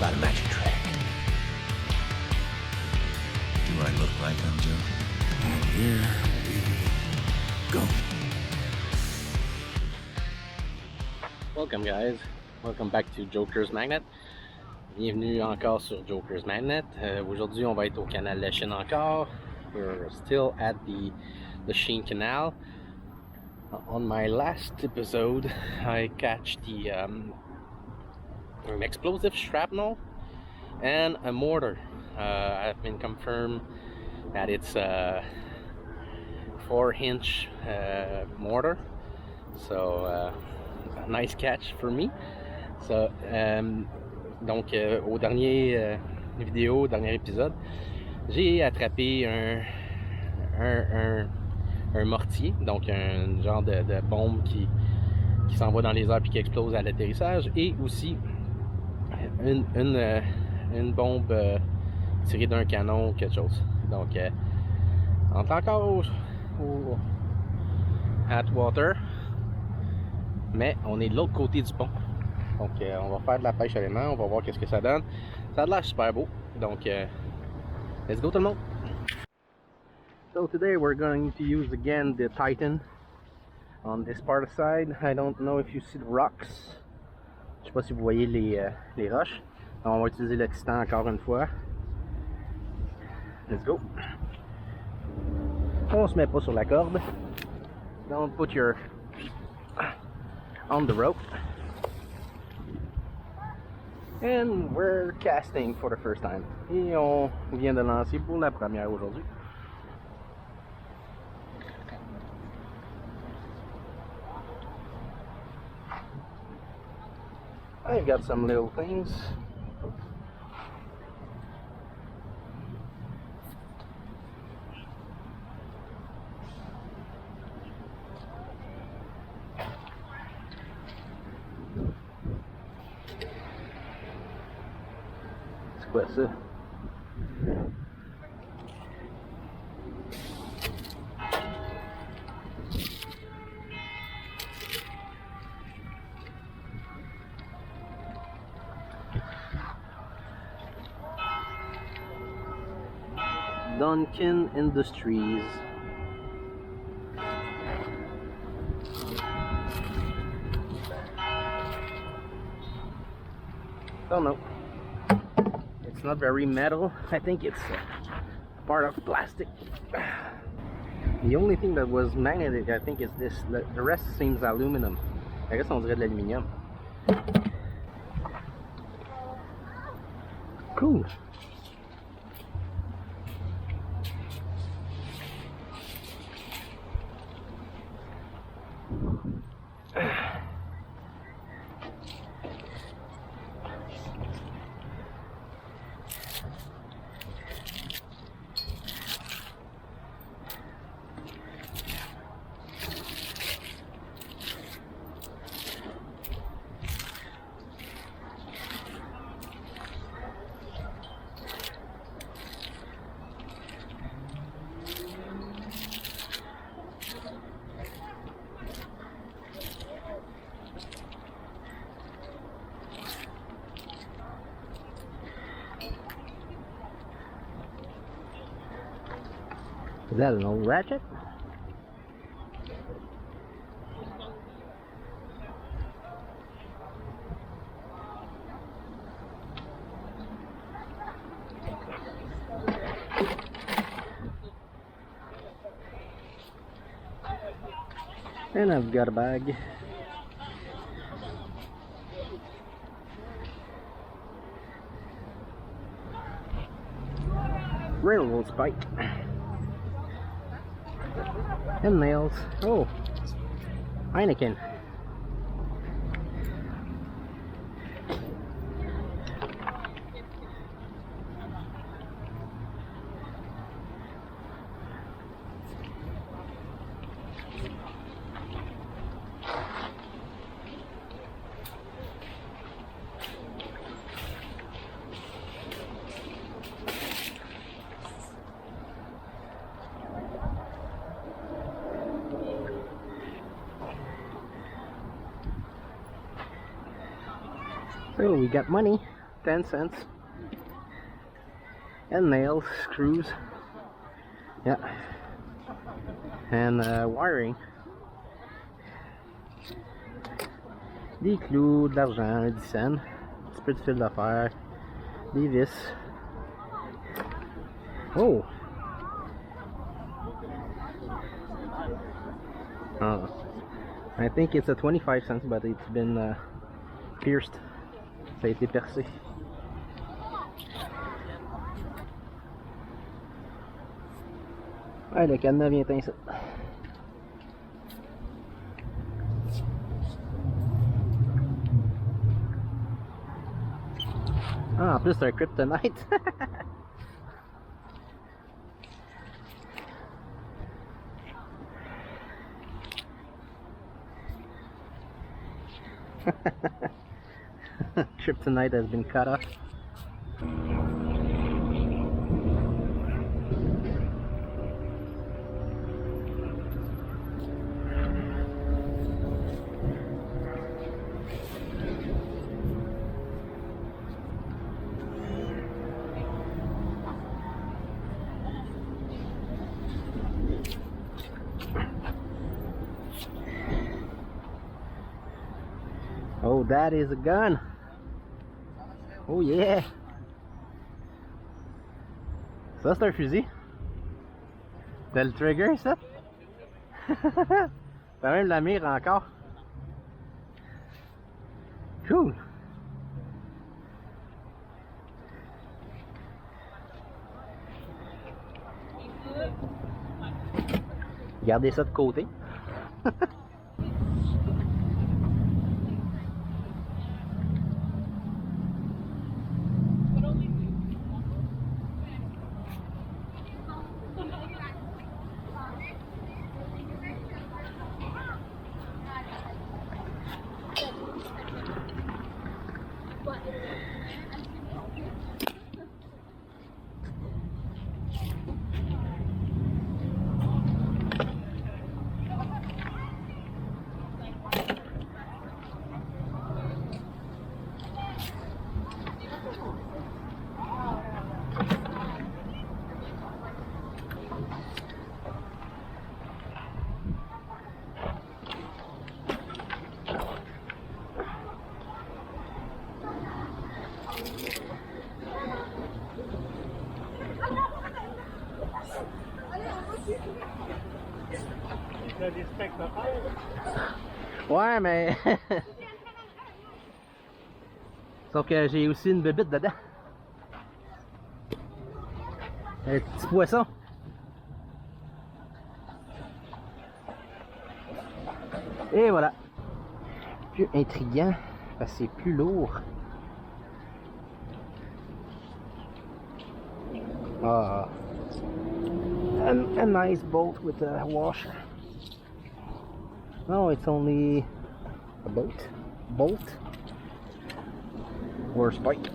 about a magic trick. Do I look like them, Joe? And here we go. Welcome guys, welcome back to Joker's Magnet. Bienvenue encore sur Joker's Magnet. Aujourd'hui on va être au canal Lachine encore. We're still at the Lachine Canal. On my last episode I catch the an explosive shrapnel and a mortar. I've been confirmed that it's a 4-inch mortar, so a nice catch for me. So, donc au dernier vidéo, au dernier épisode, j'ai attrapé un mortier, donc un genre de bombe qui s'envoie dans les airs puis qui explose à l'atterrissage, et aussi une bombe tirée d'un canon ou quelque chose. Donc on est encore au Atwater, mais on est de l'autre côté du pont. Donc on va faire de la pêche à l'aimant, on va voir qu'est-ce que ça donne. Ça a l'air super beau, donc let's go tout le monde. So today we're going to use again the Titan on this part side. I don't know if you see the rocks. Je sais pas si vous voyez les roches. Donc on va utiliser le Titan encore une fois. Let's go. On se met pas sur la corde. Don't put your on the rope. And we're casting for the first time. Et on vient de lancer pour la première aujourd'hui. I've got some little things. C'est quoi ça? Duncan Industries. Don't know. It's not very metal. I think it's part of plastic. The only thing that was magnetic, I think, is this. The rest seems aluminum. I guess on dirait de l'aluminium. Cool. Is that an old ratchet? And I've got a bag. Railroad spike. And nails. Oh, Heineken. So we got money. 10 cents. And nails, screws. Yeah. And wiring. Des clous, de l'argent, 10 cents. Un petit peu de fil d'affaires. Des vis. Oh! I think it's a 25 cents, but it's been pierced. Ça a été percé. Ouais, le cadenas vient ici. Ah, en plus c'est un kryptonite. Kryptonite has been cut off. Oh, that is a gun. Oh yeah. Ça c'est un fusil. T'as le trigger, ça? T'as même la mire encore. Cool. Gardez ça de côté. Ouais, mais sauf que j'ai aussi une bébite dedans. Un petit poisson. Et voilà. Plus intriguant parce que c'est plus lourd. Ah. A nice boat with a washer. No, it's only a boat. Bolt. Or spike.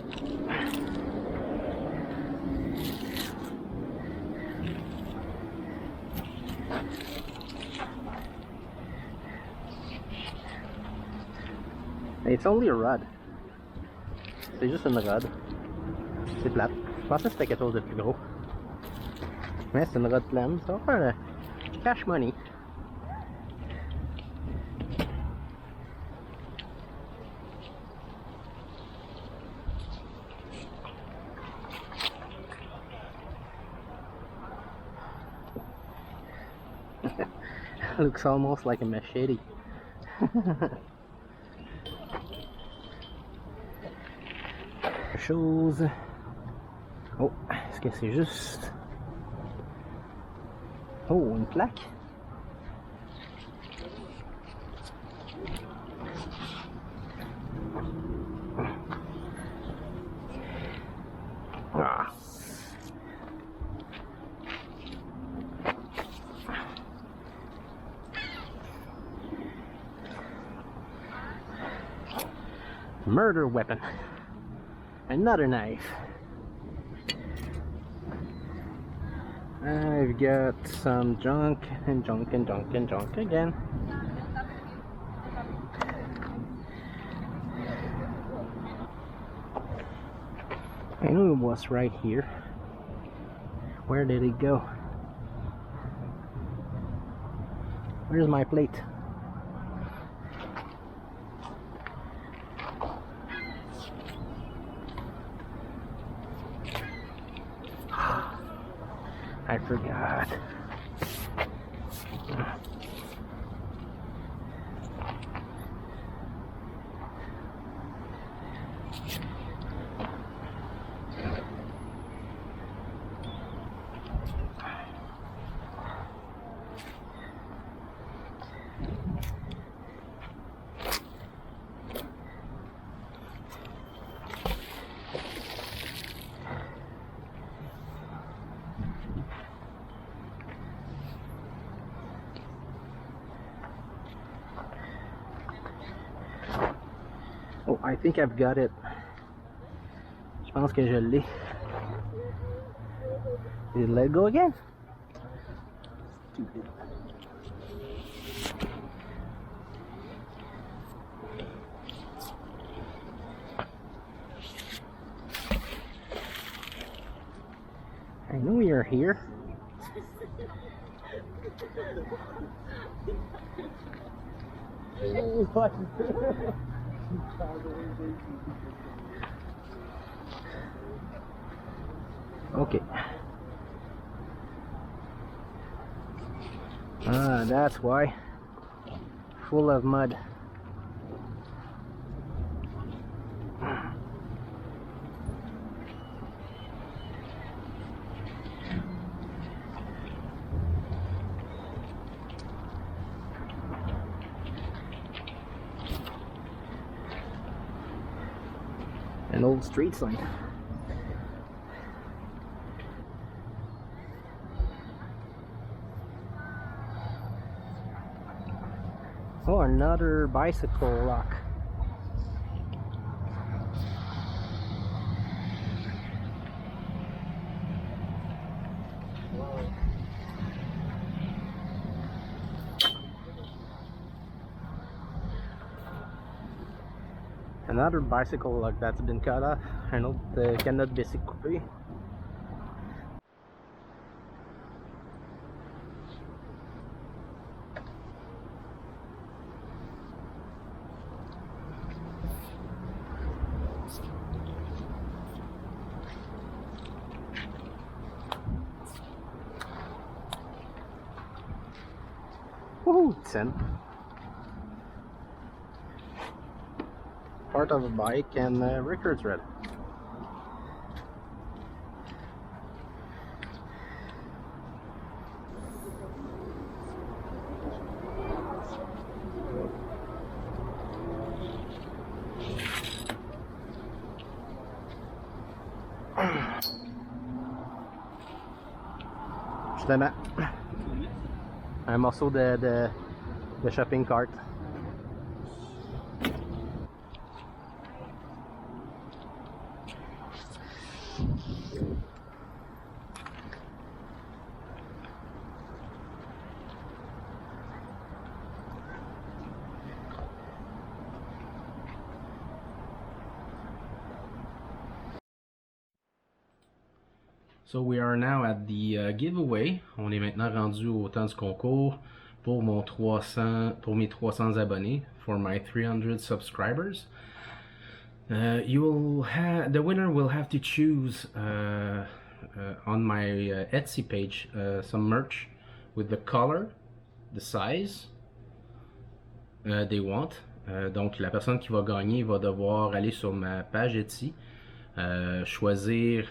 It's only a rod. C'est juste une rod. C'est plate. Je pensais que c'était quelque chose de plus gros. Mais c'est une rod plane. Ça va faire le cash money. Looks almost like a machete. Chose. Oh, est-ce que c'est juste... Oh, une plaque. Ah. Murder weapon. Another knife. I've got some junk and junk and junk and junk again. I knew it was right here. Where did it go? Where's my plate? I forgot. Oh, I think I've got it. Je pense que je l'ai. Did it let go again? Stupid. I know you're here. Okay. Ah, that's why. Full of mud. An old street sign. Oh, another bicycle lock. Another bicycle lock that's been cut off. Un autre cannot bicycle coupé. Woohoo! 10. Part of a bike and record thread. Justement, un morceau de shopping cart. So we are now at the giveaway. On est maintenant rendu au temps du concours pour mes 300 abonnés, for my 300 subscribers. The winner will have to choose on my Etsy page some merch with the color, the size they want. Donc la personne qui va gagner va devoir aller sur ma page Etsy, choisir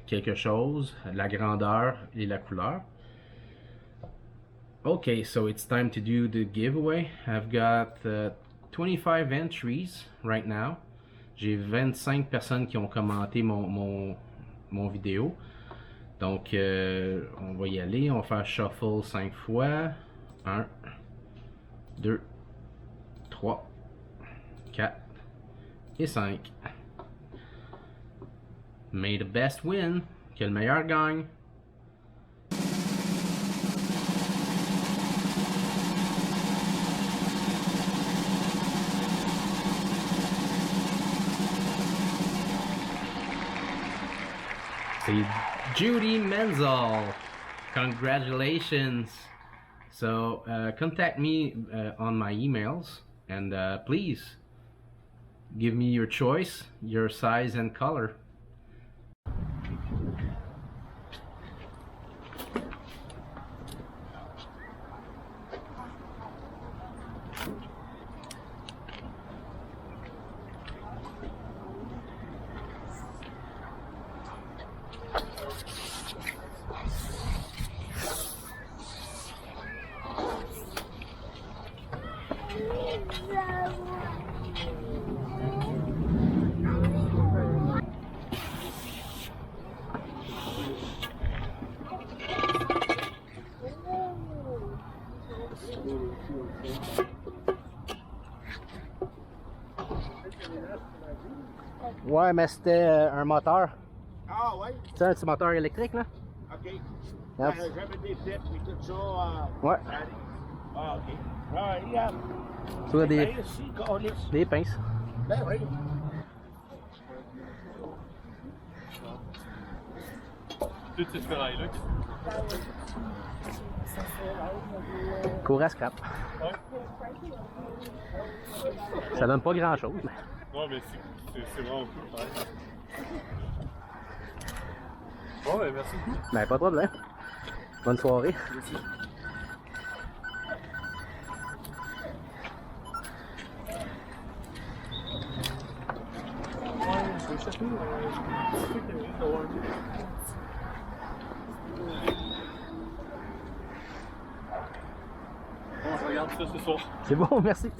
quelque chose, la grandeur et la couleur. Okay, so it's time to do the giveaway. I've got 25 entries right now. J'ai 25 personnes qui ont commenté mon vidéo. Donc on va y aller, on va faire shuffle 5 fois. 1, 2, 3, 4 et 5. May the best win. Que le meilleur gagne. C'est Judy Menzel. Congratulations. So contact me on my emails, and please give me your choice, your size and color. Ouais, mais c'était un moteur. Ah ouais? C'est un petit moteur électrique, là? OK. Yep. J'avais des pièces et tout ça. Ouais. Ah, OK. Ah, regarde. Tu vois des Ici, câlisse. pinces. Ben oui. Tout est fait là, Lux. Cours à scrap. Ouais. Ça donne pas grand chose. Non, mais c'est vraiment cool, pareil. Bon, ben merci beaucoup. Ben, pas de problème. Bonne soirée. Merci. Bon, je regarde ça ce soir. C'est bon, merci.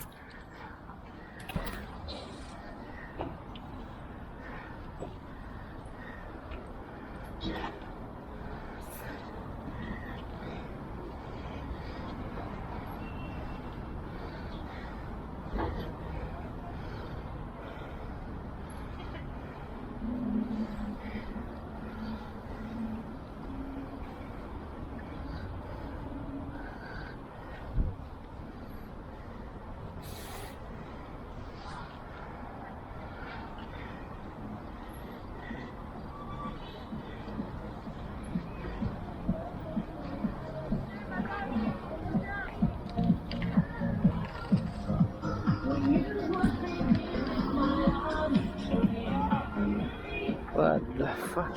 What the fuck?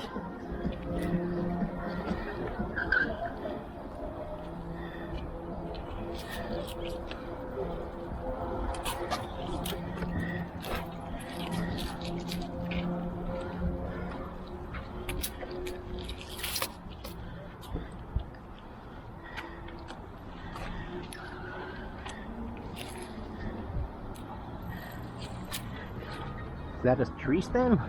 Is that a tree stand?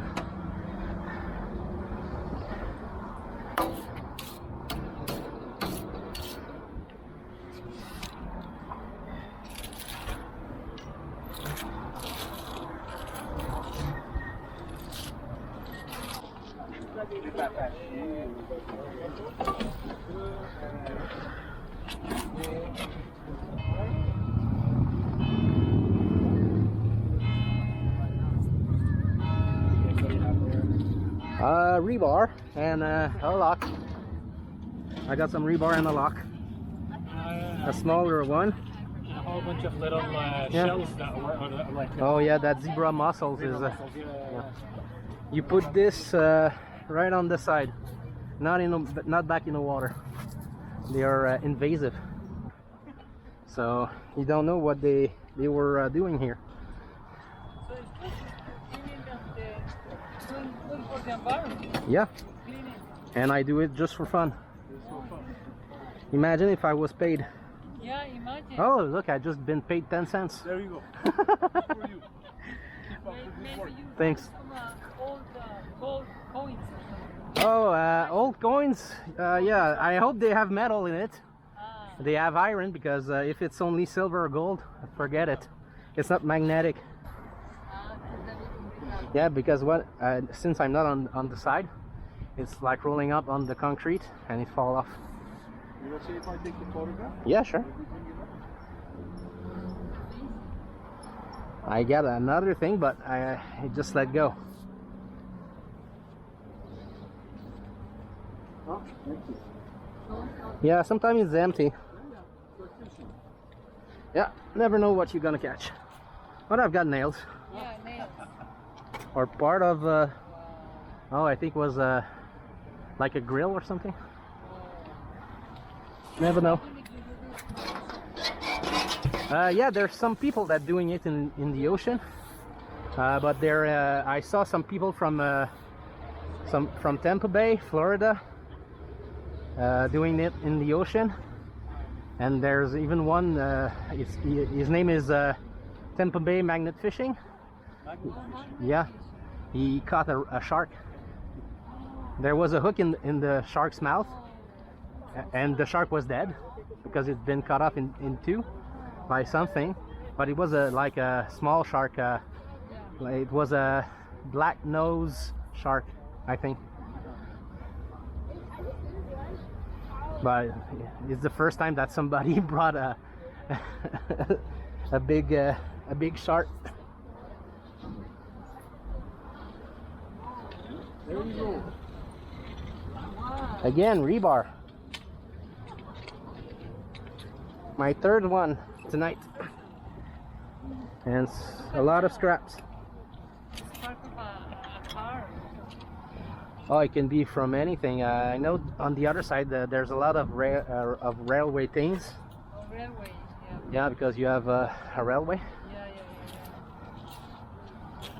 Rebar and a lock. I got some rebar and a lock. A smaller one. And a whole bunch of little shells that were like. Oh yeah, that zebra mussels is. You put this right on the side, not back in the water. They are invasive, so you don't know what they were doing here. So it's good for the environment. Yeah, Cleaning. and I do it just for fun. Imagine if I was paid. Yeah, imagine. Oh, look, I just been paid 10 cents. There you go. For you. Maybe you Thanks. some old gold coins or something. Oh, old coins. Yeah, I hope they have metal in it. Ah, They have iron, because if it's only silver or gold, forget it. It's not magnetic. Yeah, because since I'm not on the side, it's like rolling up on the concrete and it fall off. You want to see if I take the photograph? Yeah, sure. I got another thing, but I just let go. Yeah, sometimes it's empty. Yeah, never know what you're gonna catch. But I've got nails. Yeah, nails. Or part of, oh, I think it was like a grill or something. Never know. Yeah, there's some people that doing it in the ocean. But there, I saw some people from Tampa Bay, Florida, doing it in the ocean, and there's even one. His name is Tampa Bay Magnet Fishing. Yeah, he caught a shark. There was a hook in the shark's mouth, and the shark was dead because it's been cut off in two by something. But it was like a small shark. It was a black nose shark, I think. But it's the first time that somebody brought a big shark. There you go. Again, rebar. My third one tonight, and a lot of scraps. It's part of a car. Oh, it can be from anything. I know on the other side there's a lot of railway things. Oh, railway. Yeah. Yeah, because you have a railway. Yeah.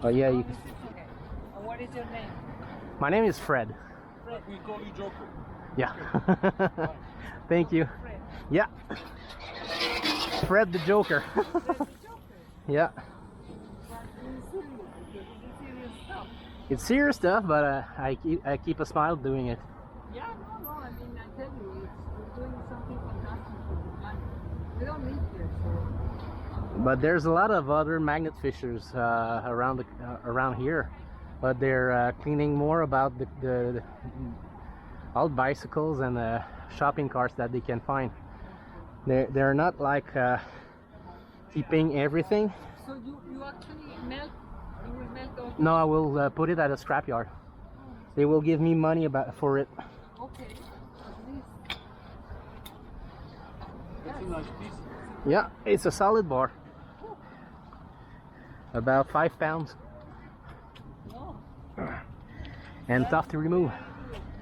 Oh yeah. Okay. What is your name? My name is Fred. Fred. We call you Joker. Yeah. Thank you. Fred. Yeah. Fred the Joker. Fred the Joker. Yeah. But it's serious because it's serious stuff. It's serious stuff, but I keep a smile doing it. Yeah, no. I mean, I tell you, it's doing something fantastic for the planet. We don't need this. So. But there's a lot of other magnet fishers around here, but they're cleaning more about the old bicycles and shopping carts that they can find. They're not like keeping everything. So you actually melt? You will melt all? No, I will put it at a scrapyard. They will give me money for it. Okay. At least. That's a nice piece. Yeah, it's a solid bar. About 5 pounds. Oh. And tough to remove.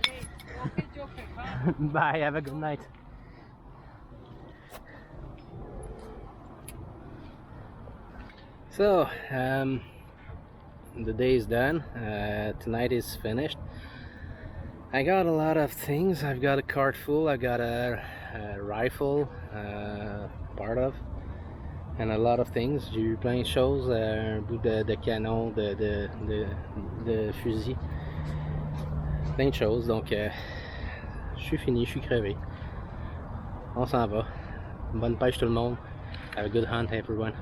Great. Okay, Joker. Bye. Bye, have a good night. So, the day is done. Tonight is finished. I got a lot of things. I've got a cart full. I got a rifle, part of, and a lot of things. J'ai eu plein de choses, un bout de canon, de fusil, plein de choses. Donc, je suis fini, je suis crevé. On s'en va. Bonne pêche tout le monde. Have a good hunt, everyone.